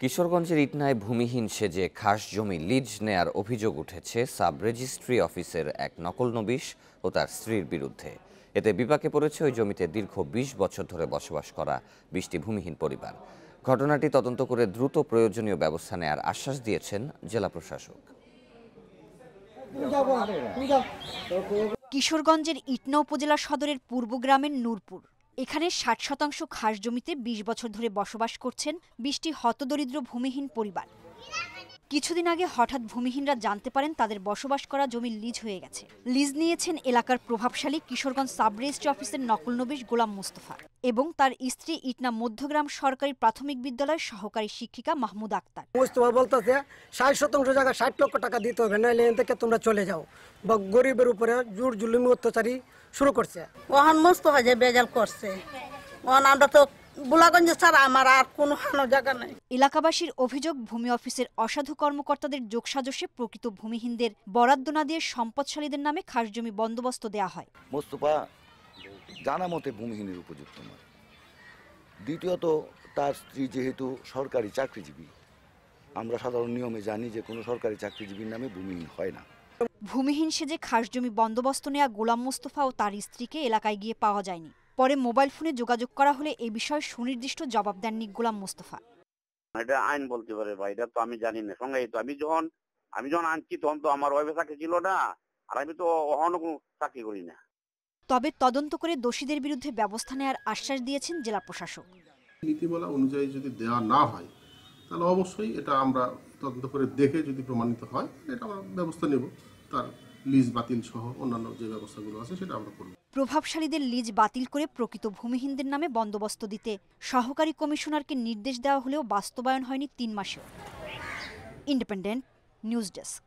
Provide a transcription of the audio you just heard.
কিশোরগঞ্জের ইটনায় ভূমিহীন সেজে খাস জমি লিজ নেয়ার অভিযোগ উঠেছে সাব রেজিস্ট্রি অফিসের এক নকল নবিশ ও তার স্ত্রীর বিরুদ্ধে। এতে বিপাকে পড়েছে ওই জমিতে দীর্ঘ ২০ বছর ধরে বসবাস করা ২০টি ভূমিহীন পরিবার। ঘটনাটি তদন্ত করে দ্রুত প্রয়োজনীয় ব্যবস্থা নেয়ার আশ্বাস দিয়েছেন জেলা প্রশাসক। কিশোরগঞ্জের ইটনা উপজেলা সদরের পূর্ব গ্রামের নূরপুর, এখানে ৬০% খাস জমিতে ২০ বছর ধরে বসবাস করছেন ২০টি হতদরিদ্র ভূমিহীন পরিবার। কিছুদিন আগে হঠাৎ ভূমিহীনরা জানতে পারেন তাদের বসবাস করা জমি লিজ হয়ে গেছে। লিজ নিয়েছেন এলাকার প্রভাবশালী কিশোরগঞ্জ সাব রেজিস্ট্রি অফিসের নকল নবিশ গোলাম মোস্তফা এবং তার স্ত্রী ইটনা মধ্যগ্রাম সরকারি প্রাথমিক বিদ্যালয়ের সহকারী শিক্ষিকা মাহমুদ আক্তার। মোস্তফা বলতেছে ৬০% জায়গা ৬০ লক্ষ টাকা দিতে হবে, নাহলে এখান থেকে তোমরা চলে যাও। বা গরিবের উপরে জোর জুলুমি অত্যাচারী শুরু করছে। ওহান মোস্তফা যে বেজাল করছে, ওহান আমরা তো বুলাগঞ্জ ছাড়া আমার আর কোনো জায়গা নাই। এলাকাবাসীর অভিযোগ, ভূমি অফিসের অসাধু কর্মকর্তাদের যোগসাজশে প্রকৃত ভূমিহীনদের বরাদ্দ না দিয়ে সম্পদশালীদের নামে খাস জমি বন্দোবস্ত দেওয়া হয়। মোস্তফা জানা মতে ভূমিহীনের উপযুক্ত নয়। দ্বিতীয়ত, তার স্ত্রী যেহেতু সরকারি চাকরিজীবী, আমরা সাধারণ নিয়মে জানি যে কোনো সরকারি চাকরিজীবীর নামে ভূমিহীন হয় না। ভূমিহীন সেজে খাস জমি বন্দোবস্ত নেওয়া গোলাম মোস্তফা ও তার স্ত্রীকে এলাকায় গিয়ে পাওয়া যায়নি। পরে মোবাইল ফোনে যোগাযোগ করা হলে এই বিষয়ে সুনির্দিষ্ট জবাব দেননি গোলাম মোস্তফা। এটা আইন বলতে পারে ভাই, এটা তো আমি জানি না। সঙ্গে তো আমি যখন আনছি তখন তো আমার ওয়াইফে চাকরি ছিল না, আর আমি তো অন্য কোনো চাকরি করি না। তবে তদন্ত করে দোষীদের বিরুদ্ধে ব্যবস্থা নেওয়ার আশ্বাস দিয়েছেন জেলা প্রশাসক। নীতিমালা অনুযায়ী যদি দেওয়া না হয় তাহলে অবশ্যই এটা আমরা তদন্ত করে দেখে যদি প্রমাণিত হয় এটা আমরা ব্যবস্থা নেব। তার লিজ বাতিল সহ অন্যান্য যে ব্যবস্থাগুলো আছে সেটা আমরা করব। প্রভাবশালীদের লিজ বাতিল করে প্রকৃত ভূমিহীনদের নামে বন্দোবস্ত দিতে সহকারী কমিশনারকে নির্দেশ দেওয়া হলেও বাস্তবায়ন হয়নি ৩ মাসেও। Independent news desk.